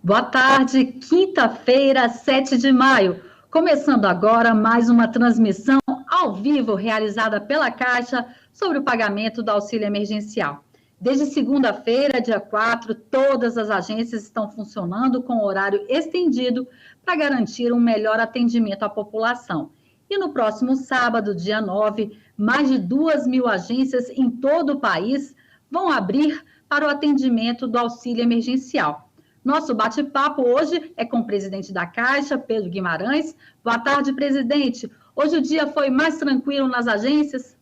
Boa tarde, quinta-feira, 7 de maio. Começando agora mais uma transmissão ao vivo realizada pela Caixa sobre o pagamento do auxílio emergencial. Desde segunda-feira, dia 4, todas as agências estão funcionando com horário estendido para garantir um melhor atendimento à população. E no próximo sábado, dia 9, mais de 2.000 agências em todo o país vão abrir para o atendimento do auxílio emergencial. Nosso bate-papo hoje é com o presidente da Caixa, Pedro Guimarães. Boa tarde, presidente. Hoje o dia foi mais tranquilo nas agências?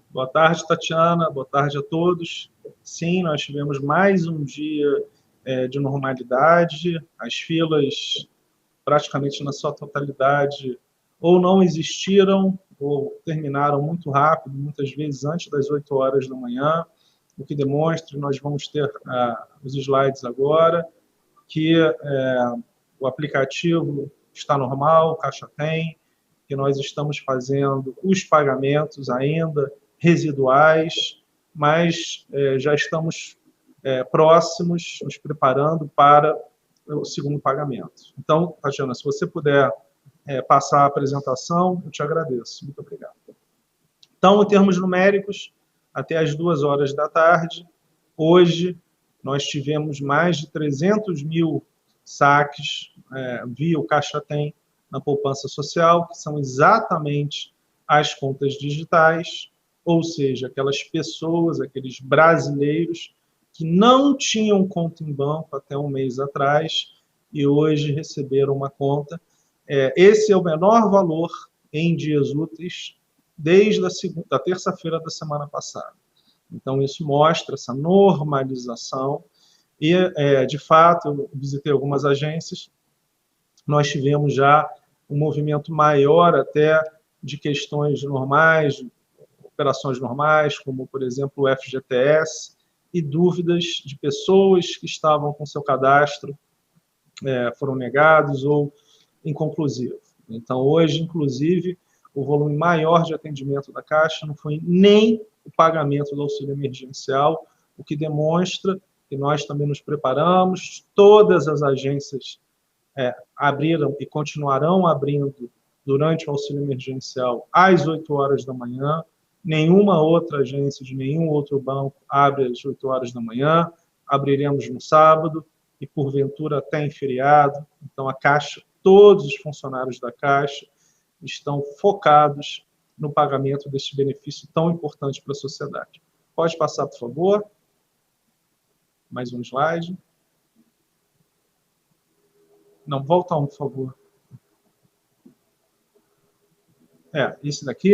Boa tarde, Tatiana. Boa tarde a todos. Sim, nós tivemos mais um dia de normalidade. As filas, praticamente na sua totalidade, ou não existiram, ou terminaram muito rápido, muitas vezes antes das 8 horas da manhã, o que demonstra, nós vamos ter os slides agora, que o aplicativo está normal, o Caixa tem, que nós estamos fazendo os pagamentos ainda residuais, mas já estamos próximos, nos preparando para o segundo pagamento. Então, Tatiana, se você puder passar a apresentação, eu te agradeço. Muito obrigado. Então, em termos numéricos, até as 2 horas da tarde, hoje, nós tivemos mais de 300 mil saques via o Caixa Tem na poupança social, que são exatamente as contas digitais, ou seja, aquelas pessoas, aqueles brasileiros que não tinham conta em banco até um mês atrás e hoje receberam uma conta. Esse é o menor valor em dias úteis desde a terça-feira da semana passada. Então, isso mostra essa normalização e, de fato, eu visitei algumas agências, nós tivemos já um movimento maior até de questões normais, operações normais, como, por exemplo, o FGTS, e dúvidas de pessoas que estavam com seu cadastro, foram negados ou inconclusivo. Então, hoje, inclusive, o volume maior de atendimento da Caixa não foi nem o pagamento do auxílio emergencial, o que demonstra que nós também nos preparamos, todas as agências abriram e continuarão abrindo durante o auxílio emergencial às 8 horas da manhã, nenhuma outra agência de nenhum outro banco abre às 8 horas da manhã, abriremos no sábado e, porventura, até em feriado. Então, a Caixa, todos os funcionários da Caixa estão focados no pagamento deste benefício tão importante para a sociedade. Pode passar, por favor. Mais um slide. Não, volta um, por favor. Esse daqui.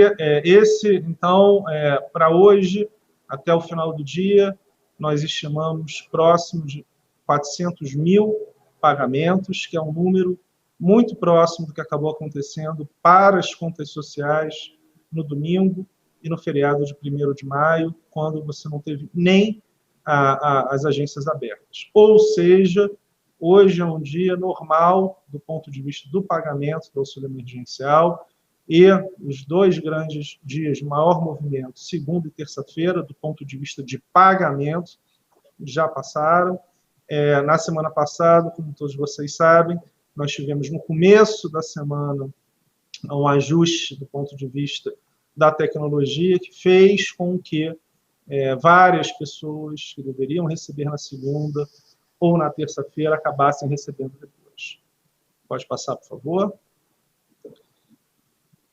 Então, para hoje, até o final do dia, nós estimamos próximo de 400 mil pagamentos, que é um número muito próximo do que acabou acontecendo para as contas sociais no domingo e no feriado de 1º de maio, quando você não teve nem as agências abertas. Ou seja, hoje é um dia normal do ponto de vista do pagamento do auxílio emergencial e os 2 grandes dias de maior movimento, segunda e terça-feira, do ponto de vista de pagamento, já passaram. Na semana passada, como todos vocês sabem, nós tivemos no começo da semana um ajuste do ponto de vista da tecnologia que fez com que várias pessoas que deveriam receber na segunda ou na terça-feira acabassem recebendo depois. Pode passar, por favor.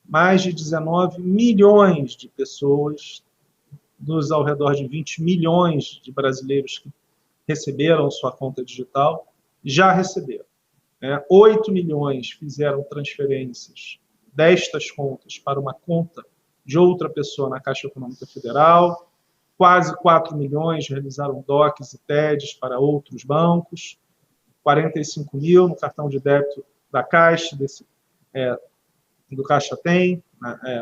Mais de 19 milhões de pessoas, dos ao redor de 20 milhões de brasileiros que receberam sua conta digital, já receberam. 8 milhões fizeram transferências destas contas para uma conta de outra pessoa na Caixa Econômica Federal, quase 4 milhões realizaram DOCs e TEDs para outros bancos, 45 mil no cartão de débito da Caixa, do Caixa Tem,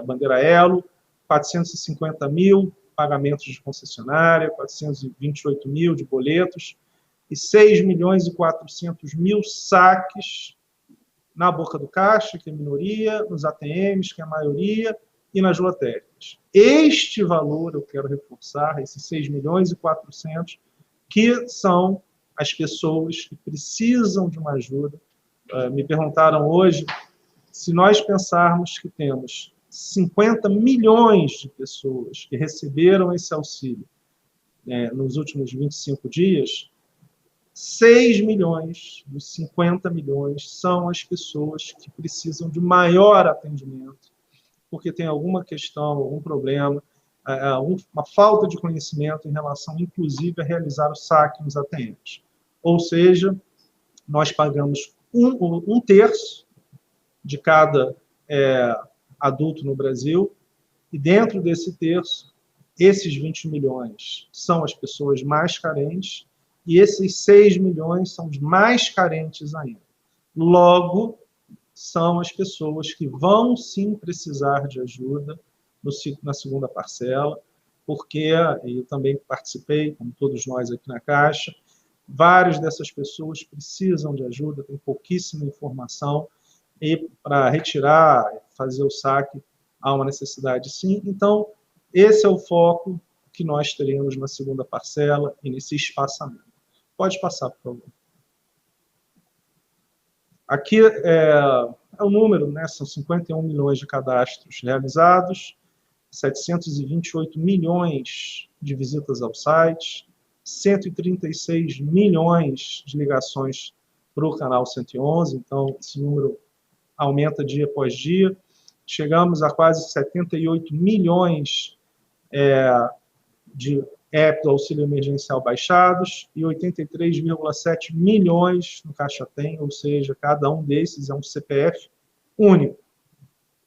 bandeira Elo, 450 mil pagamentos de concessionária, 428 mil de boletos, e 6 milhões e 400 mil saques na boca do caixa, que é a minoria, nos ATMs, que é a maioria, e nas lotéricas. Este valor, eu quero reforçar, esses 6 milhões e 400, que são as pessoas que precisam de uma ajuda. Me perguntaram hoje se nós pensarmos que temos 50 milhões de pessoas que receberam esse auxílio nos últimos 25 dias, 6 milhões dos 50 milhões são as pessoas que precisam de maior atendimento, porque tem alguma questão, algum problema, uma falta de conhecimento em relação, inclusive, a realizar o saque nos ATMs. Ou seja, nós pagamos um terço de cada adulto no Brasil, e dentro desse terço, esses 20 milhões são as pessoas mais carentes, e esses 6 milhões são os mais carentes ainda. Logo, são as pessoas que vão sim precisar de ajuda na segunda parcela, porque eu também participei, como todos nós aqui na Caixa, várias dessas pessoas precisam de ajuda, tem pouquíssima informação, e para retirar, fazer o saque, há uma necessidade sim. Então, esse é o foco que nós teremos na segunda parcela e nesse espaçamento. Pode passar, por favor. Aqui é o número, né? São 51 milhões de cadastros realizados, 728 milhões de visitas ao site, 136 milhões de ligações para o canal 111, então esse número aumenta dia após dia. Chegamos a quase 78 milhões de apps do auxílio emergencial baixados e 83,7 milhões no Caixa Tem, ou seja, cada um desses é um CPF único.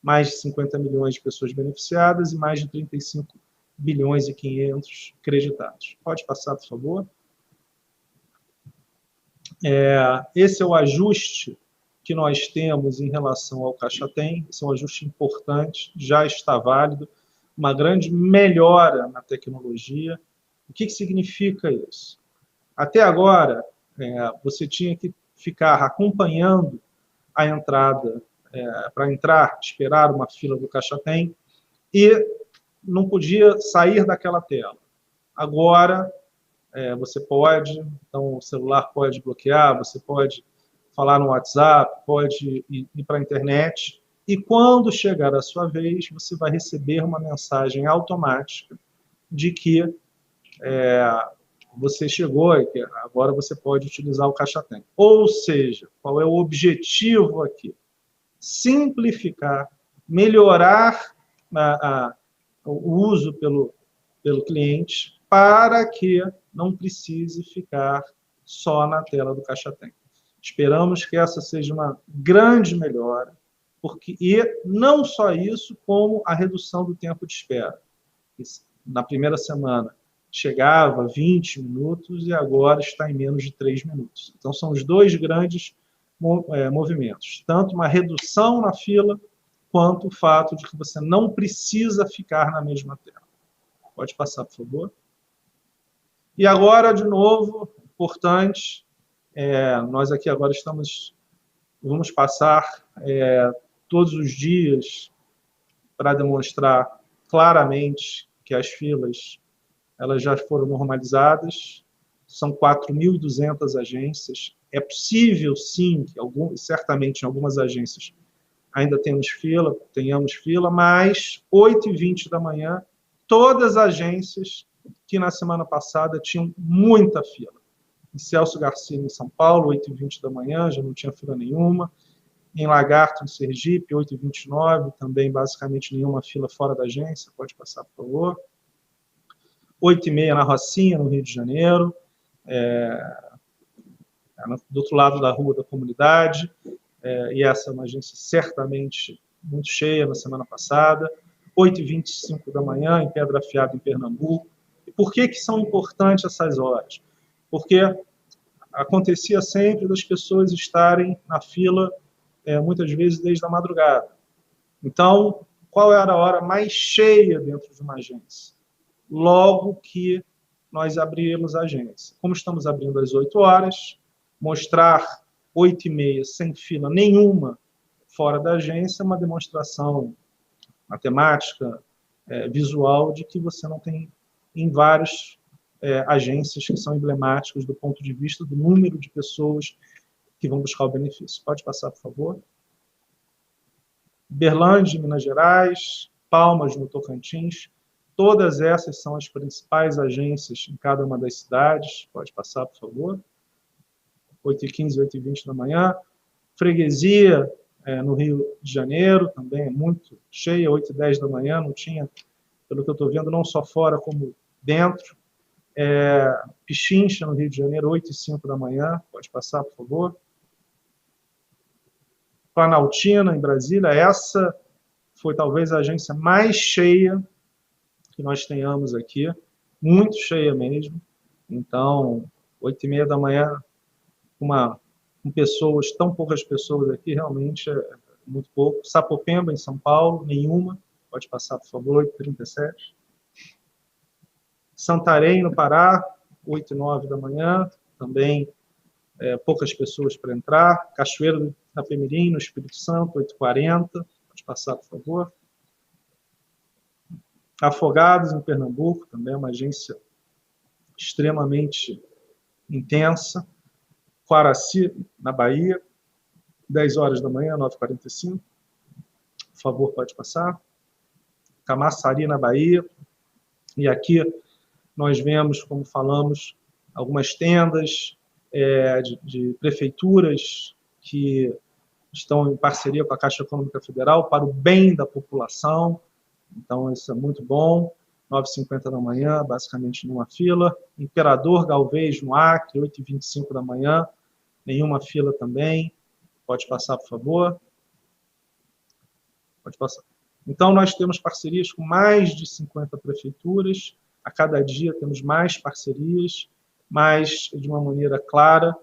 Mais de 50 milhões de pessoas beneficiadas e mais de 35 bilhões e 500 creditados. Pode passar, por favor. Esse é o ajuste que nós temos em relação ao Caixa Tem. Esse é um ajuste importante, já está válido, uma grande melhora na tecnologia. O que significa isso? Até agora, você tinha que ficar acompanhando a entrada, para entrar, esperar uma fila do Caixa Tem, e não podia sair daquela tela. Agora, você pode, então o celular pode bloquear, você pode falar no WhatsApp, pode ir para a internet, e quando chegar a sua vez, você vai receber uma mensagem automática de que você chegou e que agora você pode utilizar o Caixa Tem. Ou seja, qual é o objetivo aqui? Simplificar, melhorar o uso pelo cliente para que não precise ficar só na tela do Caixa Tem. Esperamos que essa seja uma grande melhora, e não só isso, como a redução do tempo de espera. Na primeira semana chegava a 20 minutos e agora está em menos de 3 minutos. Então, são os dois grandes movimentos. Tanto uma redução na fila, quanto o fato de que você não precisa ficar na mesma tela. Pode passar, por favor. E agora, de novo, importante, nós aqui agora vamos passar todos os dias para demonstrar claramente que as filas elas já foram normalizadas, são 4.200 agências. É possível, sim, que certamente em algumas agências ainda tenhamos fila, mas 8h20 da manhã, todas as agências que na semana passada tinham muita fila. Em Celso Garcia, em São Paulo, 8h20 da manhã, já não tinha fila nenhuma. Em Lagarto, em Sergipe, 8h29, também basicamente nenhuma fila fora da agência. Pode passar, por favor. 8h30 na Rocinha, no Rio de Janeiro, do outro lado da rua da comunidade, e essa é uma agência certamente muito cheia na semana passada. 8h25 da manhã, em Pedra Afiada, em Pernambuco. E por que são importantes essas horas? Porque acontecia sempre das pessoas estarem na fila, muitas vezes desde a madrugada. Então, qual era a hora mais cheia dentro de uma agência? Logo que nós abrimos a agência. Como estamos abrindo às 8 horas, mostrar 8h30 sem fila nenhuma fora da agência é uma demonstração matemática, visual, de que você não tem, em vários agências que são emblemáticas do ponto de vista do número de pessoas que vão buscar o benefício. Pode passar, por favor. Berlândia, Minas Gerais, Palmas, no Tocantins, todas essas são as principais agências em cada uma das cidades. Pode passar, por favor. 8h15, 8h20 da manhã. Freguesia, no Rio de Janeiro, também é muito cheia, 8h10 da manhã, não tinha, pelo que eu estou vendo, não só fora como dentro. Pichincha, no Rio de Janeiro, 8h05 da manhã. Pode passar, por favor. Planaltina, em Brasília, essa foi talvez a agência mais cheia que nós tenhamos aqui, muito cheia mesmo. Então, 8h30 da manhã, com pessoas, tão poucas pessoas aqui, realmente é muito pouco. Sapopemba, em São Paulo, nenhuma. Pode passar, por favor, 8h37. Santarém, no Pará, 8h09 da manhã, também poucas pessoas para entrar. Cachoeira do Itapemirim, no Espírito Santo, 8h40. Pode passar, por favor. Afogados, em Pernambuco, também é uma agência extremamente intensa. Quaraci, na Bahia, 10h da manhã, 9h45. Por favor, pode passar. Camaçari, na Bahia. E aqui nós vemos, como falamos, algumas tendas de prefeituras que estão em parceria com a Caixa Econômica Federal para o bem da população. Então, isso é muito bom. 9h50 da manhã, basicamente numa fila. Imperador Galvez, no Acre, 8h25 da manhã, nenhuma fila também. Pode passar, por favor. Pode passar. Então, nós temos parcerias com mais de 50 prefeituras. A cada dia temos mais parcerias, mas, de uma maneira clara,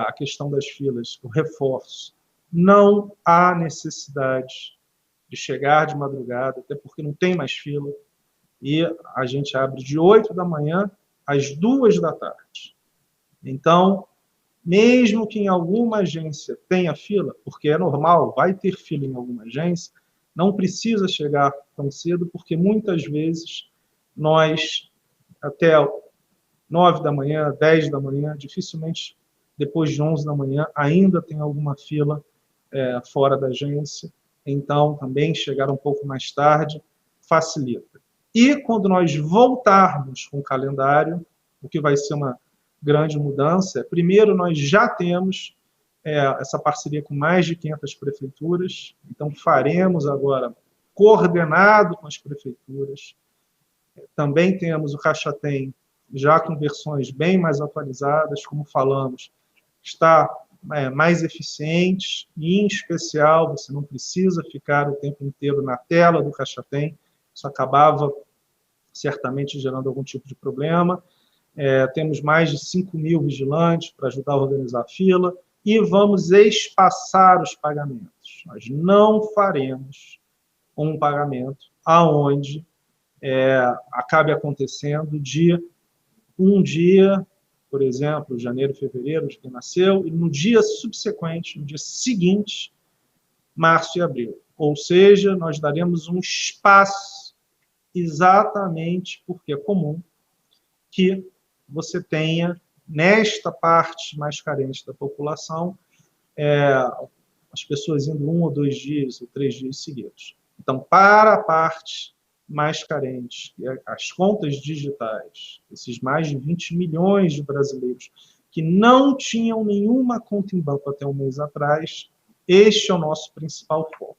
a questão das filas, o reforço. Não há necessidade de chegar de madrugada, até porque não tem mais fila, e a gente abre de 8 da manhã às 2 da tarde. Então, mesmo que em alguma agência tenha fila, porque é normal, vai ter fila em alguma agência, não precisa chegar tão cedo, porque muitas vezes nós, até 9 da manhã, 10 da manhã, dificilmente depois de 11 da manhã, ainda tem alguma fila fora da agência. Então, também chegar um pouco mais tarde facilita. E quando nós voltarmos com o calendário, o que vai ser uma grande mudança, primeiro nós já temos essa parceria com mais de 500 prefeituras, então faremos agora coordenado com as prefeituras. Também temos o Caixa Tem, já com versões bem mais atualizadas, como falamos, está mais eficiente e, em especial, você não precisa ficar o tempo inteiro na tela do Caixa Tem, isso acabava certamente gerando algum tipo de problema. Temos mais de 5.000 vigilantes para ajudar a organizar a fila e vamos espaçar os pagamentos. Nós não faremos um pagamento aonde acabe acontecendo um dia, por exemplo, janeiro, fevereiro, de quem nasceu, e no dia subsequente, no dia seguinte, março e abril. Ou seja, nós daremos um espaço exatamente porque é comum que você tenha, nesta parte mais carente da população, as pessoas indo 1 ou 2 dias ou 3 dias seguidos. Então, para a parte mais carentes, as contas digitais, esses mais de 20 milhões de brasileiros que não tinham nenhuma conta em banco até um mês atrás, este é o nosso principal foco.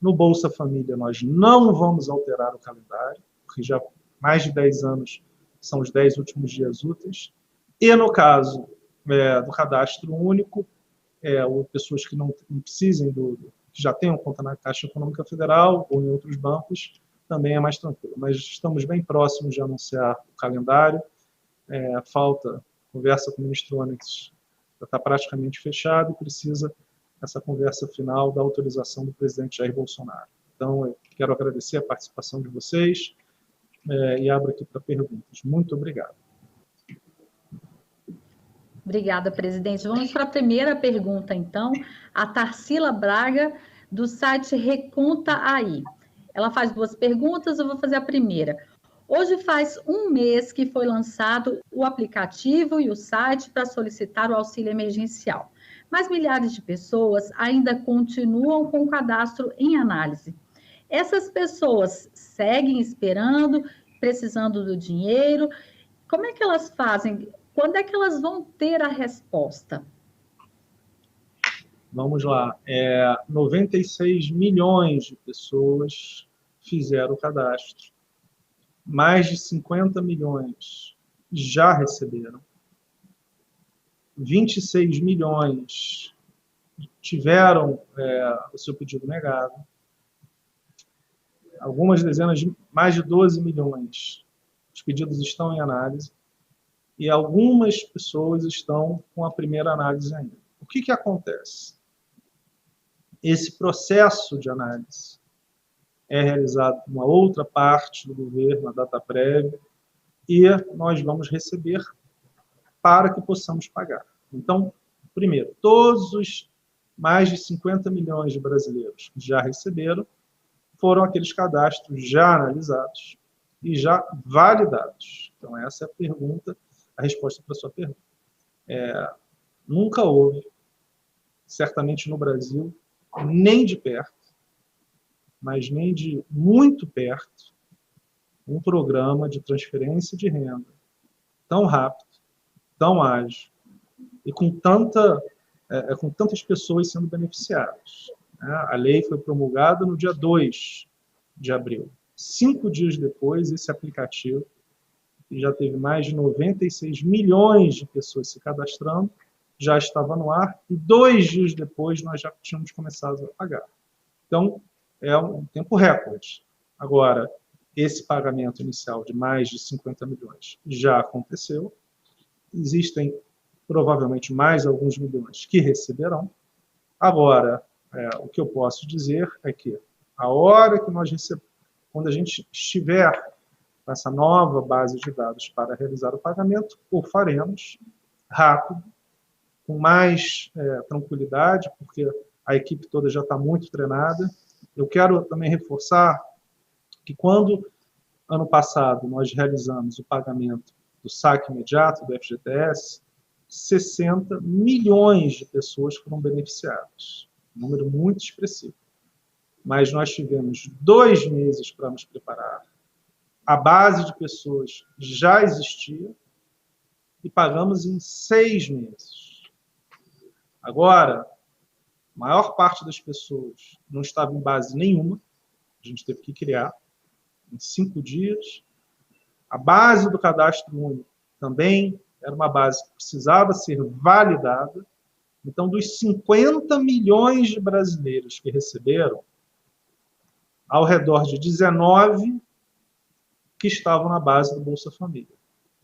No Bolsa Família, nós não vamos alterar o calendário, porque já há mais de 10 anos são os 10 últimos dias úteis. E no caso do cadastro único, ou pessoas que não precisem que já tenham conta na Caixa Econômica Federal ou em outros bancos, também é mais tranquilo. Mas estamos bem próximos de anunciar o calendário. Falta conversa com o ministro Onyx, já está praticamente fechado, e precisa essa conversa final da autorização do presidente Jair Bolsonaro. Então, eu quero agradecer a participação de vocês e abro aqui para perguntas. Muito obrigado. Obrigada, presidente. Vamos para a primeira pergunta, então. A Tarsila Braga, do site Reconta Aí. Ela faz 2 perguntas, eu vou fazer a primeira. Hoje faz um mês que foi lançado o aplicativo e o site para solicitar o auxílio emergencial, mas milhares de pessoas ainda continuam com o cadastro em análise. Essas pessoas seguem esperando, precisando do dinheiro. Como é que elas fazem? Quando é que elas vão ter a resposta? Vamos lá. 96 milhões de pessoas fizeram o cadastro. Mais de 50 milhões já receberam. 26 milhões tiveram o seu pedido negado. Algumas dezenas, mais de 12 milhões, os pedidos estão em análise. E algumas pessoas estão com a primeira análise ainda. O que acontece? Esse processo de análise é realizado por uma outra parte do governo, a data prévia, e nós vamos receber para que possamos pagar. Então, primeiro, todos os mais de 50 milhões de brasileiros que já receberam foram aqueles cadastros já analisados e já validados. Então, essa é a pergunta, a resposta para a sua pergunta. Nunca houve, certamente no Brasil, nem de perto, mas nem de muito perto, um programa de transferência de renda tão rápido, tão ágil e com tantas pessoas sendo beneficiadas. A lei foi promulgada no dia 2 de abril. 5 dias depois, esse aplicativo, que já teve mais de 96 milhões de pessoas se cadastrando, já estava no ar, e 2 dias depois nós já tínhamos começado a pagar. Então, é um tempo recorde. Agora, esse pagamento inicial de mais de 50 milhões já aconteceu. Existem provavelmente mais alguns milhões que receberão. Agora, o que eu posso dizer é que a hora que nós recebemos, quando a gente estiver com essa nova base de dados para realizar o pagamento, o faremos rápido, com mais tranquilidade, porque a equipe toda já está muito treinada. Eu quero também reforçar que quando, ano passado, nós realizamos o pagamento do saque imediato do FGTS, 60 milhões de pessoas foram beneficiadas. Um número muito expressivo. Mas nós tivemos 2 meses para nos preparar. A base de pessoas já existia e pagamos em 6 meses. Agora, a maior parte das pessoas não estava em base nenhuma, a gente teve que criar em 5 dias. A base do cadastro único também era uma base que precisava ser validada. Então, dos 50 milhões de brasileiros que receberam, ao redor de 19 que estavam na base do Bolsa Família.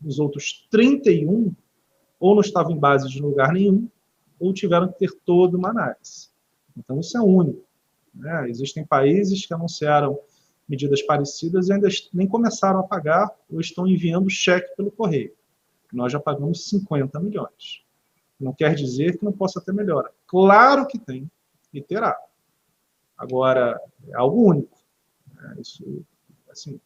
Os outros 31 ou não estavam em base de lugar nenhum, ou tiveram que ter toda uma análise. Então, isso é único. Existem países que anunciaram medidas parecidas e ainda nem começaram a pagar ou estão enviando cheque pelo correio. Nós já pagamos 50 milhões. Não quer dizer que não possa ter melhora. Claro que tem e terá. Agora, é algo único. Isso, assim,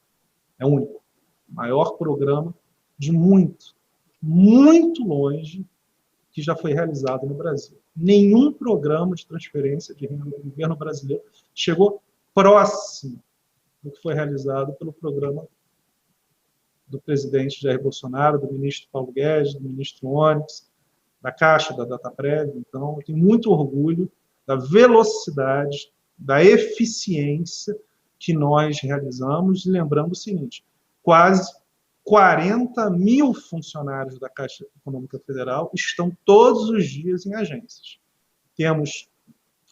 é único. O maior programa de muito longe que já foi realizado no Brasil. Nenhum programa de transferência de renda do governo brasileiro chegou próximo do que foi realizado pelo programa do presidente Jair Bolsonaro, do ministro Paulo Guedes, do ministro Onyx, da Caixa, da data prévia. Então, eu tenho muito orgulho da velocidade, da eficiência que nós realizamos, lembrando o seguinte, quase 40 mil funcionários da Caixa Econômica Federal estão todos os dias em agências. Temos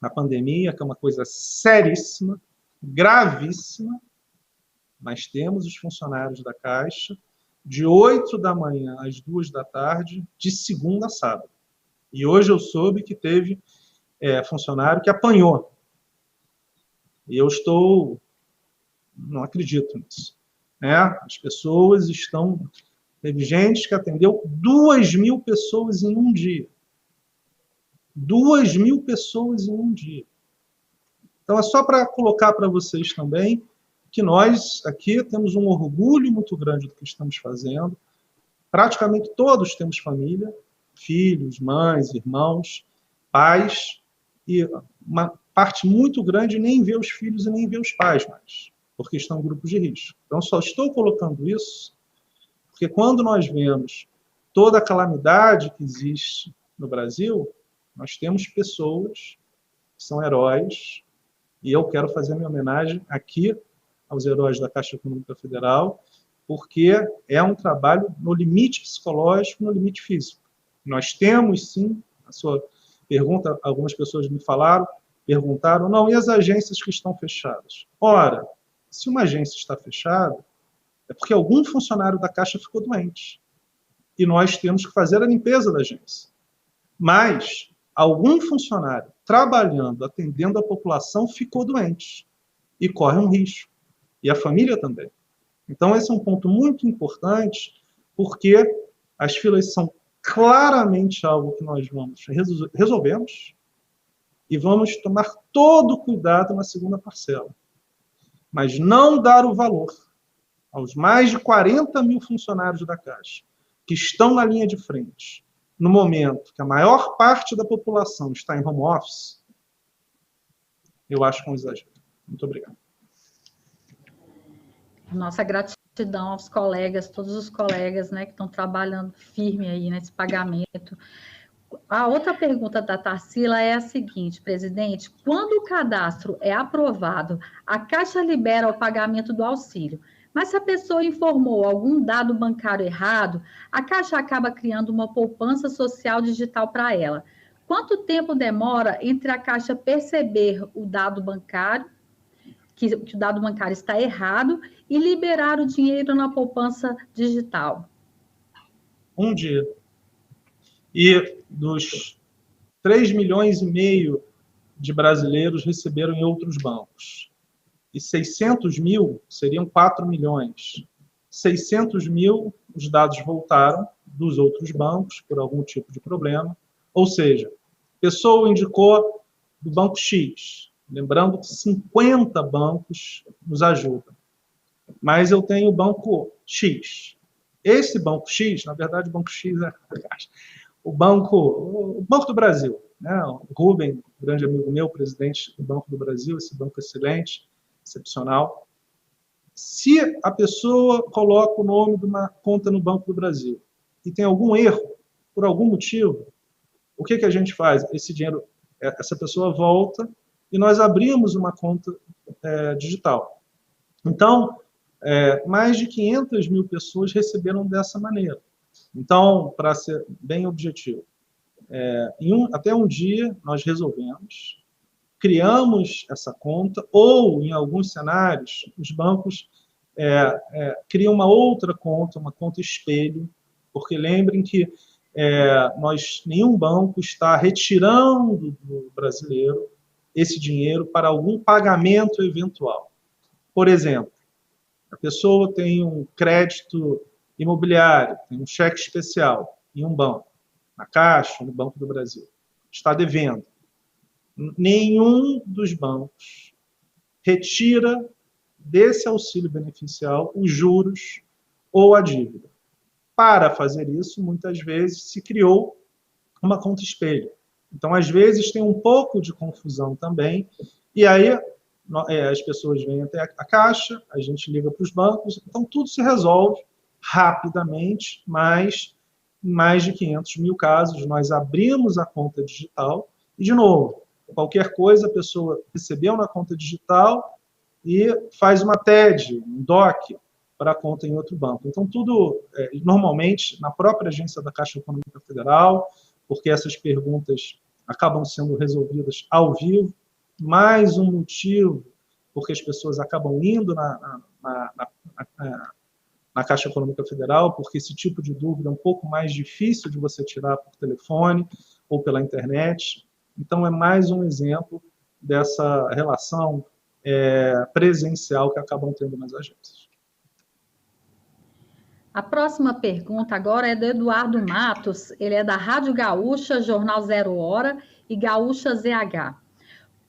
a pandemia, que é uma coisa seríssima, gravíssima, mas temos os funcionários da Caixa de 8 da manhã às 2 da tarde, de segunda a sábado. E hoje eu soube que teve funcionário que apanhou. E eu não acredito nisso. As pessoas estão... Teve gente que atendeu 2.000 pessoas em um dia. 2.000 pessoas em um dia. Então, é só para colocar para vocês também que nós aqui temos um orgulho muito grande do que estamos fazendo. Praticamente todos temos família, filhos, mães, irmãos, pais, e uma parte muito grande nem vê os filhos e nem vê os pais mais, porque estão em grupos de risco. Então, só estou colocando isso porque quando nós vemos toda a calamidade que existe no Brasil, nós temos pessoas que são heróis, e eu quero fazer minha homenagem aqui aos heróis da Caixa Econômica Federal, porque é um trabalho no limite psicológico, no limite físico. Nós temos, sim, a sua pergunta, algumas pessoas me perguntaram, não, e as agências que estão fechadas? Ora, se uma agência está fechada, é porque algum funcionário da Caixa ficou doente. E nós temos que fazer a limpeza da agência. Mas algum funcionário trabalhando, atendendo a população, ficou doente. E corre um risco. E a família também. Então, esse é um ponto muito importante, porque as filas são claramente algo que nós resolvemos e vamos tomar todo o cuidado na segunda parcela. Mas não dar o valor aos mais de 40 mil funcionários da Caixa, que estão na linha de frente, no momento que a maior parte da população está em home office, eu acho que é um exagero. Muito obrigado. Nossa gratidão aos colegas, todos os colegas, né, que estão trabalhando firme aí nesse pagamento. A outra pergunta da Tarsila é a seguinte, presidente: quando o cadastro é aprovado, a Caixa libera o pagamento do auxílio, mas se a pessoa informou algum dado bancário errado, a Caixa acaba criando uma poupança social digital para ela. Quanto tempo demora entre a Caixa perceber o dado bancário, que o dado bancário está errado, e liberar o dinheiro na poupança digital? Um dia. E dos 3,5 milhões de brasileiros receberam em outros bancos. E 600 mil seriam 4 milhões. 600 mil, os dados voltaram dos outros bancos por algum tipo de problema. Ou seja, a pessoa indicou do banco X. Lembrando que 50 bancos nos ajudam. Mas eu tenho o banco X. Esse banco X, na verdade, o banco X é o Banco do Brasil. Né? O Rubem, grande amigo meu, presidente do Banco do Brasil, esse banco excelente, excepcional. Se a pessoa coloca o nome de uma conta no Banco do Brasil e tem algum erro, por algum motivo, o que a gente faz? Esse dinheiro, essa pessoa volta e nós abrimos uma conta digital. Então, mais de 500 mil pessoas receberam dessa maneira. Então, para ser bem objetivo, até um dia nós resolvemos, criamos essa conta, ou em alguns cenários, os bancos criam uma outra conta, uma conta espelho, porque lembrem que nenhum banco está retirando do brasileiro esse dinheiro para algum pagamento eventual. Por exemplo, a pessoa tem um crédito imobiliário, tem um cheque especial em um banco, na Caixa, no Banco do Brasil, está devendo. Nenhum dos bancos retira desse auxílio beneficial os juros ou a dívida. Para fazer isso, muitas vezes se criou uma conta espelho. Então, às vezes, tem um pouco de confusão também, e aí as pessoas vêm até a Caixa, a gente liga para os bancos, então tudo se resolve rapidamente, mas em mais de 500 mil casos, nós abrimos a conta digital, e, de novo, qualquer coisa, a pessoa recebeu na conta digital e faz uma TED, um DOC, para a conta em outro banco. Então, tudo, normalmente, na própria agência da Caixa Econômica Federal, porque essas perguntas acabam sendo resolvidas ao vivo. Mais um motivo porque as pessoas acabam indo na Caixa Econômica Federal, porque esse tipo de dúvida é um pouco mais difícil de você tirar por telefone ou pela internet. Então, é mais um exemplo dessa relação presencial que acabam tendo nas agências. A próxima pergunta agora é do Eduardo Matos, ele é da Rádio Gaúcha, Jornal Zero Hora e Gaúcha ZH.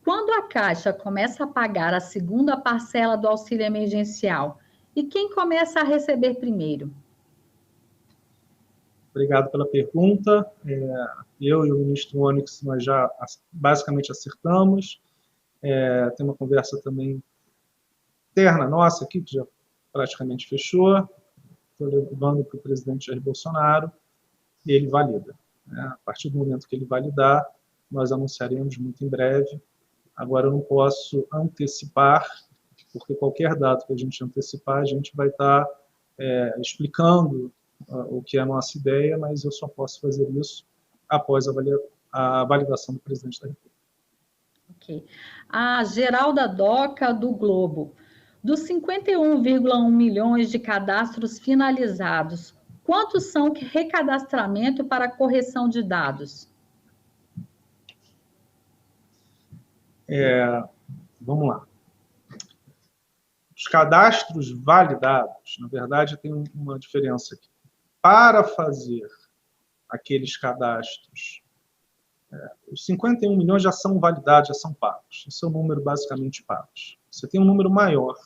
Quando a Caixa começa a pagar a segunda parcela do auxílio emergencial, e quem começa a receber primeiro? Obrigado pela pergunta. Eu e o ministro Onyx, nós já basicamente acertamos. Tem uma conversa também interna nossa aqui, que já praticamente fechou. Estou levando para o presidente Jair Bolsonaro e ele valida. A partir do momento que ele validar, nós anunciaremos muito em breve. Agora, eu não posso antecipar, porque qualquer dado que a gente antecipar, a gente vai estar explicando o que é a nossa ideia, mas eu só posso fazer isso após a validação do presidente da República. Ok. A Geralda Doca, do Globo. Dos 51,1 milhões de cadastros finalizados, quantos são recadastramento para correção de dados? Vamos lá. Os cadastros validados, na verdade, tem uma diferença aqui. Para fazer aqueles cadastros, os 51 milhões já são validados, já são pagos. Esse é o número basicamente pagos. Você tem um número maior,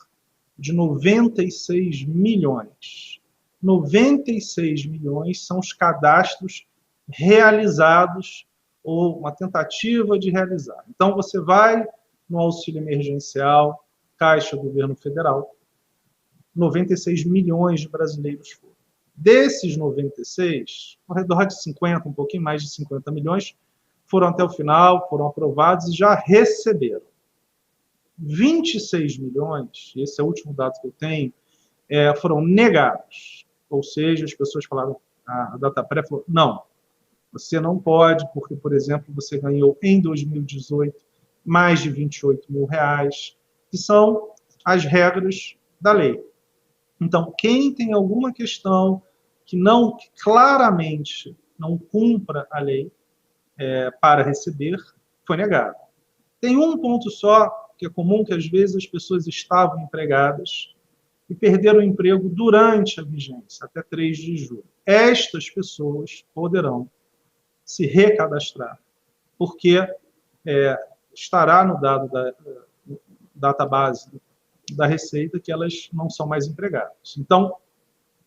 de 96 milhões. 96 milhões são os cadastros realizados ou uma tentativa de realizar. Então, você vai no auxílio emergencial, Caixa, Governo Federal, 96 milhões de brasileiros foram. Desses 96, ao redor de 50, um pouquinho mais de 50 milhões, foram até o final, foram aprovados e já receberam. 26 milhões, esse é o último dado que eu tenho, foram negados. Ou seja, as pessoas falaram, a Dataprev falou, não, você não pode, porque, por exemplo, você ganhou em 2018 mais de 28 mil reais, que são as regras da lei. Então, quem tem alguma questão que claramente não cumpra a lei para receber, foi negado. Tem um ponto só, que é comum, que às vezes as pessoas estavam empregadas e perderam o emprego durante a vigência, até 3 de julho. Estas pessoas poderão se recadastrar, porque estará no dado da database da Receita que elas não são mais empregadas. Então,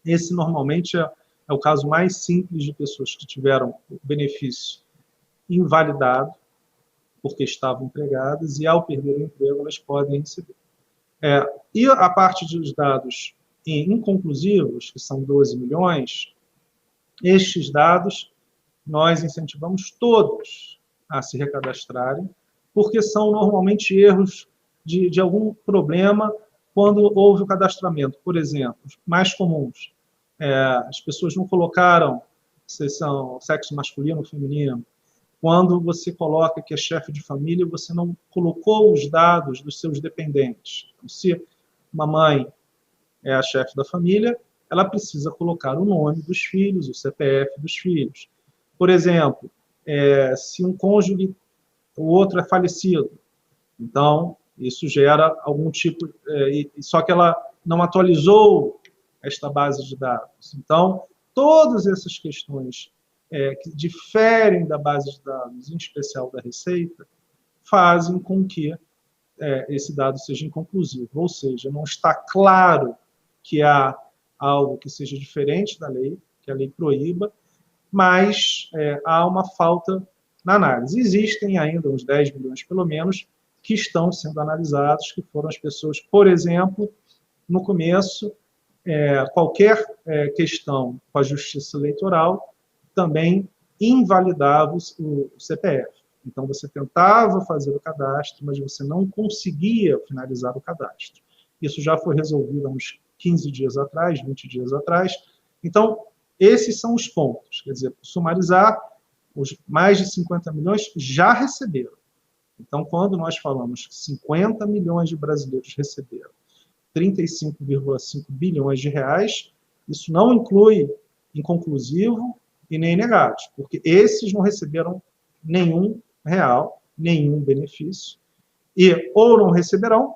esse normalmente é o caso mais simples de pessoas que tiveram o benefício invalidado, porque estavam empregadas, e ao perder o emprego, elas podem receber. E a parte dos dados inconclusivos, que são 12 milhões, estes dados nós incentivamos todos a se recadastrarem, porque são normalmente erros de algum problema quando houve o cadastramento. Por exemplo, mais comuns, as pessoas não colocaram se são sexo masculino ou feminino. Quando você coloca que é chefe de família, você não colocou os dados dos seus dependentes. Então, se uma mãe é a chefe da família, ela precisa colocar o nome dos filhos, o CPF dos filhos. Por exemplo, se um cônjuge, o outro é falecido, então isso gera algum tipo... só que ela não atualizou esta base de dados. Então, todas essas questões que diferem da base de dados, em especial da Receita, fazem com que esse dado seja inconclusivo. Ou seja, não está claro que há algo que seja diferente da lei, que a lei proíba, mas há uma falta na análise. Existem ainda uns 10 milhões, pelo menos, que estão sendo analisados, que foram as pessoas, por exemplo, no começo, qualquer questão com a Justiça Eleitoral também invalidava o CPF. Então, você tentava fazer o cadastro, mas você não conseguia finalizar o cadastro. Isso já foi resolvido há uns 15 dias atrás, 20 dias atrás. Então, esses são os pontos. Quer dizer, sumarizar, os mais de 50 milhões já receberam. Então, quando nós falamos que 50 milhões de brasileiros receberam 35,5 bilhões de reais, isso não inclui inconclusivo e nem negados, porque esses não receberam nenhum real, nenhum benefício, e ou não receberão,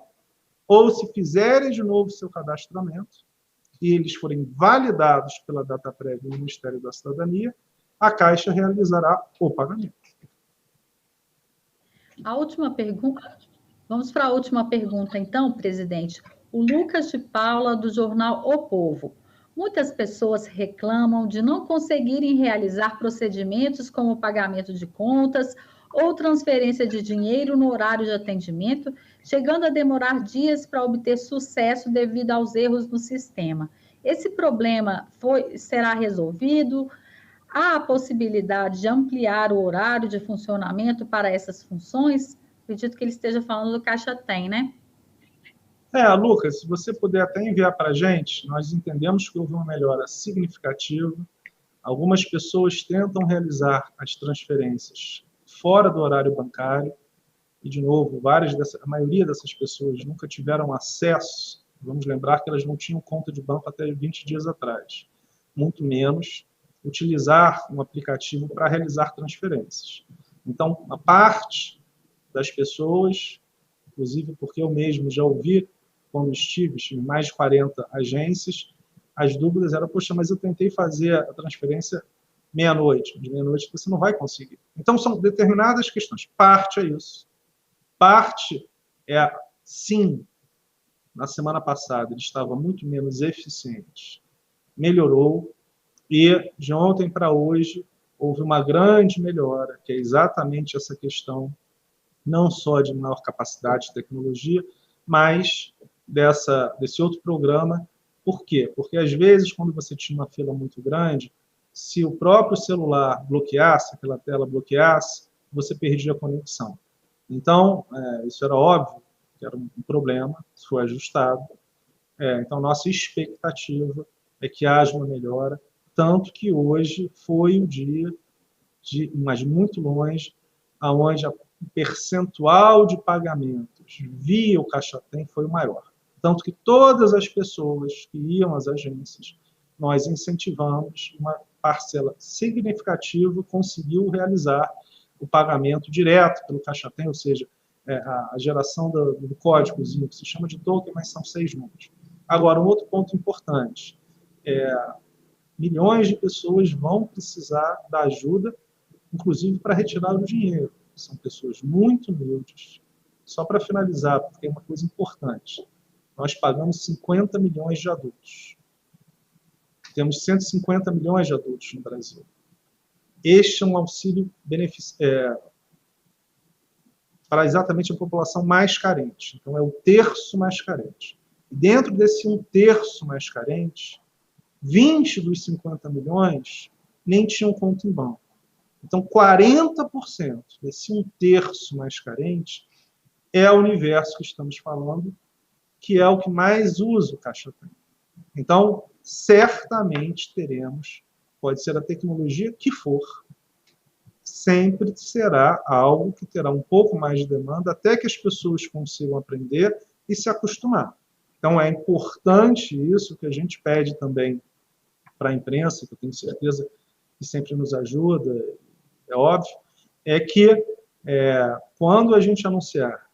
ou se fizerem de novo seu cadastramento, e eles forem validados pela Dataprev do Ministério da Cidadania, a Caixa realizará o pagamento. A última pergunta. Vamos para a última pergunta, então, presidente. O Lucas de Paula, do jornal O Povo. Muitas pessoas reclamam de não conseguirem realizar procedimentos como o pagamento de contas ou transferência de dinheiro no horário de atendimento, chegando a demorar dias para obter sucesso devido aos erros no sistema. Esse problema será resolvido? Há a possibilidade de ampliar o horário de funcionamento para essas funções? Acredito que ele esteja falando do Caixa Tem, né? Lucas, se você puder até enviar para a gente, nós entendemos que houve uma melhora significativa. Algumas pessoas tentam realizar as transferências fora do horário bancário e, de novo, a maioria dessas pessoas nunca tiveram acesso. Vamos lembrar que elas não tinham conta de banco até 20 dias atrás, muito menos utilizar um aplicativo para realizar transferências. Então, a parte das pessoas, inclusive porque eu mesmo já ouvi, quando estive em mais de 40 agências, as dúvidas eram, poxa, mas eu tentei fazer a transferência meia-noite, de meia-noite você não vai conseguir. Então, são determinadas questões. Parte é isso. Parte é, sim, na semana passada ele estava muito menos eficiente, melhorou, e de ontem para hoje houve uma grande melhora, que é exatamente essa questão, não só de maior capacidade de tecnologia, mas desse outro programa. Por quê? Porque, às vezes, quando você tinha uma fila muito grande, se o próprio celular bloqueasse, aquela tela bloqueasse, você perdia a conexão. Então, isso era óbvio, que era um problema, isso foi ajustado. Então, nossa expectativa é que haja uma melhora, tanto que hoje foi o dia, mas muito longe, onde o percentual de pagamentos via o Caixa Tem foi o maior. Tanto que todas as pessoas que iam às agências, nós incentivamos, uma parcela significativa conseguiu realizar o pagamento direto pelo Caixa Tem, ou seja, a geração do códigozinho, que se chama de token, mas são 6 números. Agora, um outro ponto importante, milhões de pessoas vão precisar da ajuda, inclusive para retirar o dinheiro. São pessoas muito humildes. Só para finalizar, porque é uma coisa importante, nós pagamos 50 milhões de adultos. Temos 150 milhões de adultos no Brasil. Este é um auxílio para exatamente a população mais carente. Então, é o terço mais carente. E dentro desse um terço mais carente, 20 dos 50 milhões nem tinham conta em banco. Então, 40% desse um terço mais carente é o universo que estamos falando, que é o que mais usa o Caixa Tem. Então, certamente teremos, pode ser a tecnologia que for, sempre será algo que terá um pouco mais de demanda, até que as pessoas consigam aprender e se acostumar. Então, é importante isso que a gente pede também para a imprensa, que eu tenho certeza que sempre nos ajuda, é óbvio, é que quando a gente anunciar,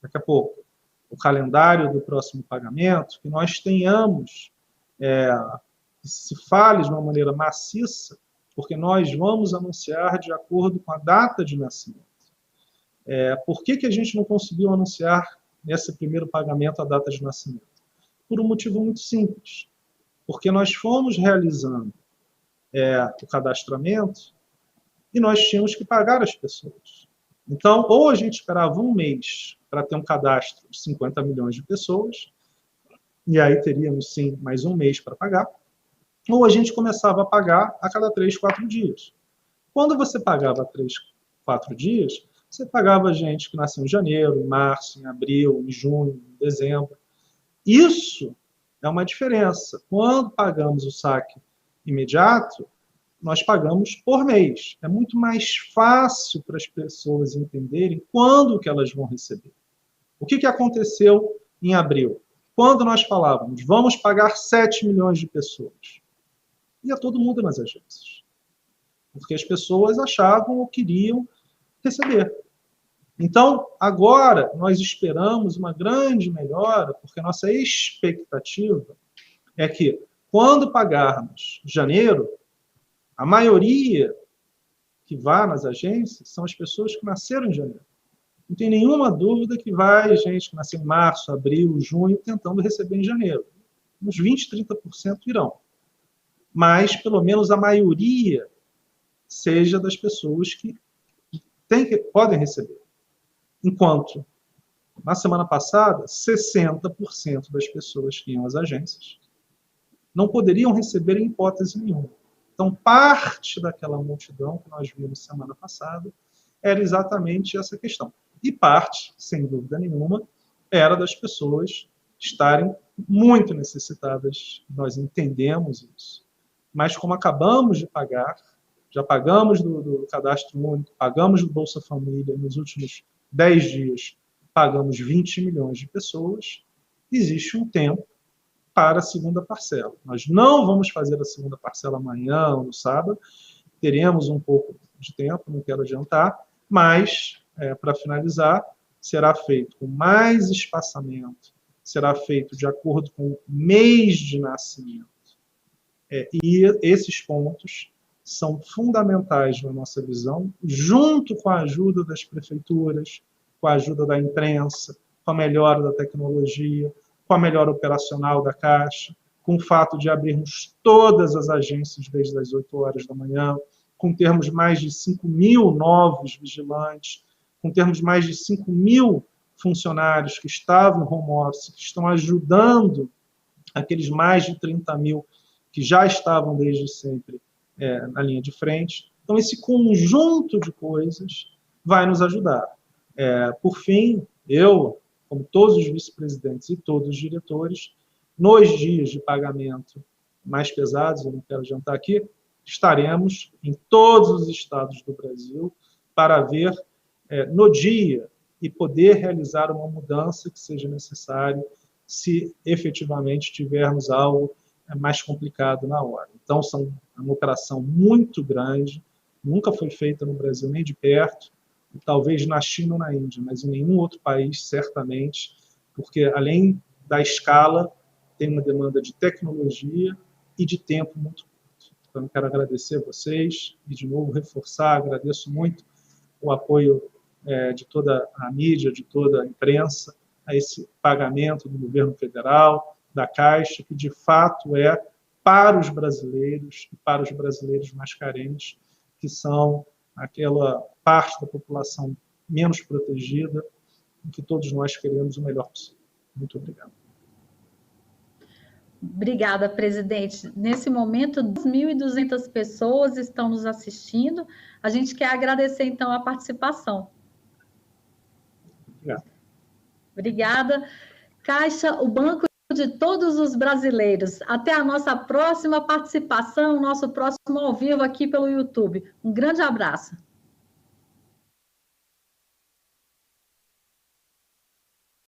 daqui a pouco, o calendário do próximo pagamento, que nós tenhamos, que se fale de uma maneira maciça, porque nós vamos anunciar de acordo com a data de nascimento. Por que a gente não conseguiu anunciar nesse primeiro pagamento a data de nascimento? Por um motivo muito simples. Porque nós fomos realizando o cadastramento e nós tínhamos que pagar as pessoas. Então, ou a gente esperava um mês para ter um cadastro de 50 milhões de pessoas, e aí teríamos, sim, mais um mês para pagar, ou a gente começava a pagar a cada 3, 4 dias. Quando você pagava 3, 4 dias, você pagava gente que nasceu em janeiro, em março, em abril, em junho, em dezembro. Isso é uma diferença. Quando pagamos o saque imediato, nós pagamos por mês. É muito mais fácil para as pessoas entenderem quando que elas vão receber. O que aconteceu em abril? Quando nós falávamos, vamos pagar 7 milhões de pessoas. Ia todo mundo nas agências. Porque as pessoas achavam ou queriam receber. Então, agora, nós esperamos uma grande melhora, porque a nossa expectativa é que, quando pagarmos janeiro, a maioria que vá nas agências são as pessoas que nasceram em janeiro. Não tem nenhuma dúvida que vai gente que nasceu em março, abril, junho, tentando receber em janeiro. Uns 20%, 30% irão. Mas, pelo menos, a maioria seja das pessoas que podem receber. Enquanto, na semana passada, 60% das pessoas que iam às agências não poderiam receber em hipótese nenhuma. Então, parte daquela multidão que nós vimos semana passada era exatamente essa questão. E parte, sem dúvida nenhuma, era das pessoas estarem muito necessitadas. Nós entendemos isso. Mas como acabamos de pagar, já pagamos do Cadastro Único, pagamos do Bolsa Família nos últimos 10 dias, pagamos 20 milhões de pessoas, existe um tempo para a segunda parcela. Nós não vamos fazer a segunda parcela amanhã ou no sábado, teremos um pouco de tempo, não quero adiantar, mas, para finalizar, será feito com mais espaçamento, será feito de acordo com o mês de nascimento. E esses pontos são fundamentais na nossa visão, junto com a ajuda das prefeituras, com a ajuda da imprensa, com a melhora da tecnologia, com a melhora operacional da Caixa, com o fato de abrirmos todas as agências desde as 8 horas da manhã, com termos mais de 5.000 novos vigilantes, com termos mais de 5.000 funcionários que estavam em home office, que estão ajudando aqueles mais de 30.000 que já estavam desde sempre na linha de frente. Então, esse conjunto de coisas vai nos ajudar. Por fim, eu, como todos os vice-presidentes e todos os diretores, nos dias de pagamento mais pesados, eu não quero adiantar aqui, estaremos em todos os estados do Brasil para ver no dia e poder realizar uma mudança que seja necessário se efetivamente tivermos algo mais complicado na hora. Então, é uma operação muito grande, nunca foi feita no Brasil nem de perto, talvez na China ou na Índia, mas em nenhum outro país, certamente, porque além da escala, tem uma demanda de tecnologia e de tempo muito curto. Então, eu quero agradecer a vocês e, de novo, reforçar, agradeço muito o apoio de toda a mídia, de toda a imprensa, a esse pagamento do governo federal, da Caixa, que de fato é para os brasileiros e para os brasileiros mais carentes, que são aquela parte da população menos protegida, e que todos nós queremos o melhor possível. Muito obrigado. Obrigada, presidente. Nesse momento, 2.200 pessoas estão nos assistindo. A gente quer agradecer, então, a participação. Obrigado. Obrigada. Caixa, o banco de todos os brasileiros. Até a nossa próxima participação, nosso próximo ao vivo aqui pelo YouTube. Um grande abraço.